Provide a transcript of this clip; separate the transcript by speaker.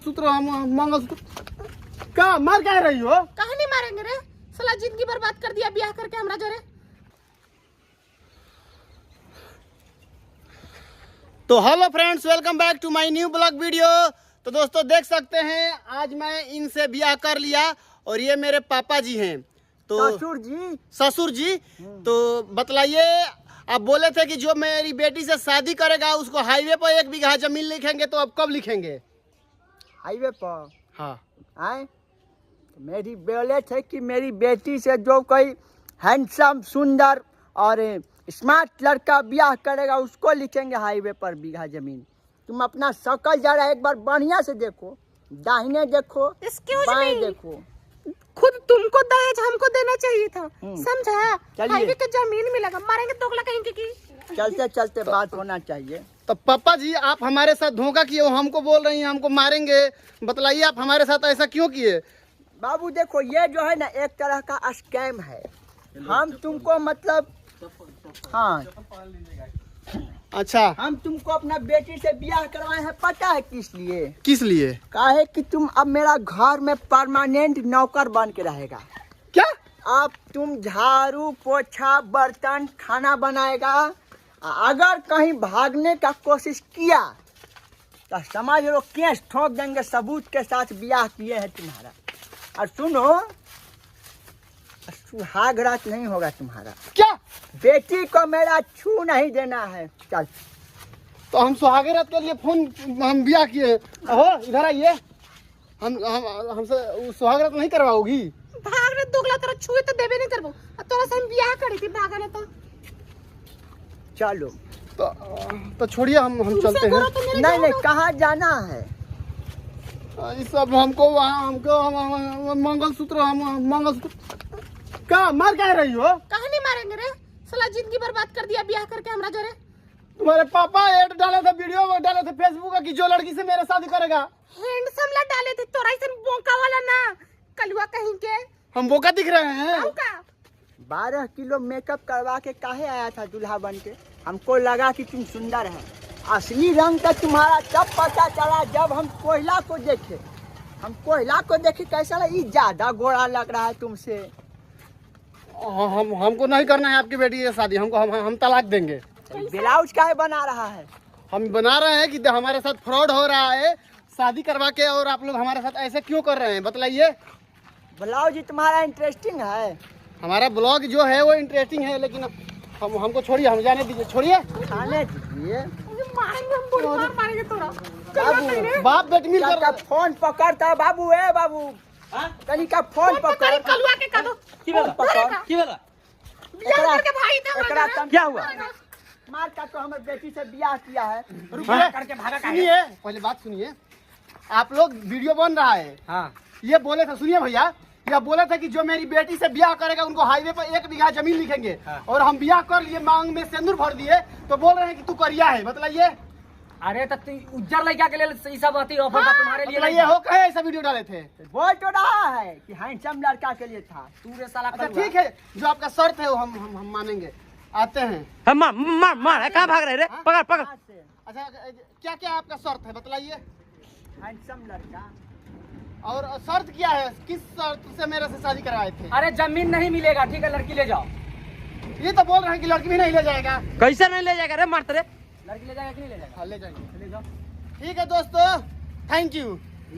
Speaker 1: सूत्र मंगलसूत्र क्या मार कह रही हो?
Speaker 2: कहाँ नहीं मारेंगे रे, साला जिंदगी बर्बाद कर दिया ब्याह करके हमरा जोरे।
Speaker 1: तो hello friends, welcome back to my new blog video. तो दोस्तों देख सकते हैं आज मैं इनसे ब्याह कर लिया और ये मेरे पापा जी हैं। तो ससुर जी तो बतलाइए, आप बोले थे कि जो मेरी बेटी से शादी करेगा उसको हाईवे पर 1 बीघा जमीन लिखेंगे, तो अब कब लिखेंगे?
Speaker 3: हाईवे पर?
Speaker 1: हाँ।
Speaker 3: आए तो मेरी बोले थे कि मेरी बेटी से जो कोई हैंडसम, सुंदर और स्मार्ट लड़का ब्याह करेगा उसको लिखेंगे हाईवे पर बीघा जमीन। तुम अपना शकल जरा एक बार बढ़िया से देखो, दाहिने देखो, बाएं देखो।
Speaker 2: खुद तुमको दहेज हमको देना चाहिए था, समझा? हाईवे के जमीन मिलेगा, मारेंगे दोगला कहीं की।
Speaker 3: चलते चलते बात होना चाहिए।
Speaker 1: तो पापा जी आप हमारे साथ धोखा किए हो, हमको बोल रही हैं हमको मारेंगे। बतलाइए आप हमारे साथ ऐसा क्यों किए?
Speaker 3: बाबू देखो, ये जो है ना एक तरह का स्कैम है। हम तुमको मतलब हाँ,
Speaker 1: अच्छा,
Speaker 3: हम तुमको अपना बेटी से ब्याह करवाए हैं, पता है किस लिए?
Speaker 1: किस लिए?
Speaker 3: काहे कि तुम अब मेरा घर में परमानेंट नौकर बन के रहेगा।
Speaker 1: क्या?
Speaker 3: अब तुम झाड़ू पोछा बर्तन खाना बनाएगा। अगर कहीं भागने का कोशिश किया तो समझ लो केस ठोक देंगे, सबूत के साथ ब्याह किए हैं तुम्हारा। और सुनो, सुहाग रात नहीं होगा तुम्हारा।
Speaker 1: क्या?
Speaker 3: बेटी को मेरा छू नहीं देना है। चल,
Speaker 1: तो हम सुहागरात के लिए फोन हम ब्याह किए। हो इधर आइए, हमसे सुहागरात नहीं करवाओगी?
Speaker 2: भाग रे दोगला, तेरा छुए तो देबे नहीं करबो। तोरा से हम ब्याह करी थी, भागने तो
Speaker 3: चलो।
Speaker 1: तो छोड़िए, हम चलते हैं।
Speaker 3: नहीं, कहाँ जाना है?
Speaker 1: ये सब हमको मंगलसूत्र क्या मार कह रही हो?
Speaker 2: कहाँ नहीं मारेंगे रे, साला जिंदगी बर्बाद कर दिया ब्याह करके हमरा जोरे।
Speaker 1: तुम्हारे पापा ऐड डाले थे, वीडियो डाले थे फेसबुक की जो लड़की से मेरा शादी करेगा।
Speaker 2: हैंडसम ला डाले थे, तोरा ऐसे बोका वाला ना, कलुआ कहीं के।
Speaker 1: हम बोका दिख रहे हैं?
Speaker 3: 12 किलो मेकअप करवा के काहे आया था दूल्हा बन के? हमको लगा कि तुम सुंदर है। असली रंग का तुम्हारा तब पता चला जब हम कोयला को देखे। हम कोयला को देखे कैसा लगा, ये ज्यादा गोरा लग रहा है तुमसे।
Speaker 1: हमको नहीं करना है आपकी बेटी की शादी, हमको हम तलाक देंगे।
Speaker 3: ब्लाउज काहे बना रहा है?
Speaker 1: हम बना रहे हैं कि हमारे साथ फ्रॉड हो रहा है शादी करवा के, और आप लोग हमारे साथ ऐसे क्यों कर रहे हैं बतलाइए।
Speaker 3: ब्लाउज तुम्हारा इंटरेस्टिंग है।
Speaker 1: हमारा ब्लॉग जो है वो इंटरेस्टिंग है, लेकिन हमको छोड़िए, हम जाने दीजिए, छोड़िए।
Speaker 3: खाने दीजिए।
Speaker 2: मारेंगे हम, बोल मार मारेंगे तोरा।
Speaker 3: बाबू,
Speaker 1: बाप बेटी मिल कर
Speaker 3: फोन पकड़ता बाबू। ए बाबू, कहीं का फोन पकड़।
Speaker 2: कलुआ के का दो
Speaker 3: की बेला
Speaker 2: ब्याह करके भाई था।
Speaker 3: क्या हुआ? मार का तो हमारे बेटी से ब्याह किया है।
Speaker 1: करके भागा। सुनिए, पहले बात सुनिए। आप लोग वीडियो बन रहा है।
Speaker 3: हाँ,
Speaker 1: ये बोले थे, सुनिए भैया, ये बोले थे कि जो मेरी बेटी से ब्याह करेगा उनको हाईवे पर 1 बीघा जमीन लिखेंगे। हाँ। और हम ब्याह कर लिए, मांग में सिंदूर भर दिए, तो बोल रहे हैं कि तू करिया है। बतलाइए।
Speaker 4: अरे तो उज्जर लड़का के लिए सब आती ऑफर था तुम्हारे लिए।
Speaker 1: बतलाइए, हो कहे ऐसा वीडियो डाले थे?
Speaker 3: बोल तो रहा है कि हैंडसम लड़का के लिए था।
Speaker 4: तू रे साला।
Speaker 1: अच्छा ठीक है, जो आपका शर्त है वो हम मानेंगे। आते हैं।
Speaker 4: कहाँ भाग रहे रे? पकड़ पकड़।
Speaker 1: अच्छा क्या क्या आपका शर्त है बतलाइए।
Speaker 3: हैंडसम लड़का।
Speaker 1: और शर्त क्या है, किस शर्त से मेरे से शादी करवाए थे?
Speaker 4: अरे जमीन नहीं मिलेगा, ठीक है, लड़की ले जाओ।
Speaker 1: ये तो बोल रहे हैं कि लड़की भी नहीं ले जाएगा।
Speaker 4: कैसे नहीं ले जाएगा रे? मारते रे। लड़की ले जाएगा कि नहीं ले जाएगा?
Speaker 1: हाँ ले जाएंगे।
Speaker 4: ले जाओ।
Speaker 1: ठीक है दोस्तों, थैंक यू।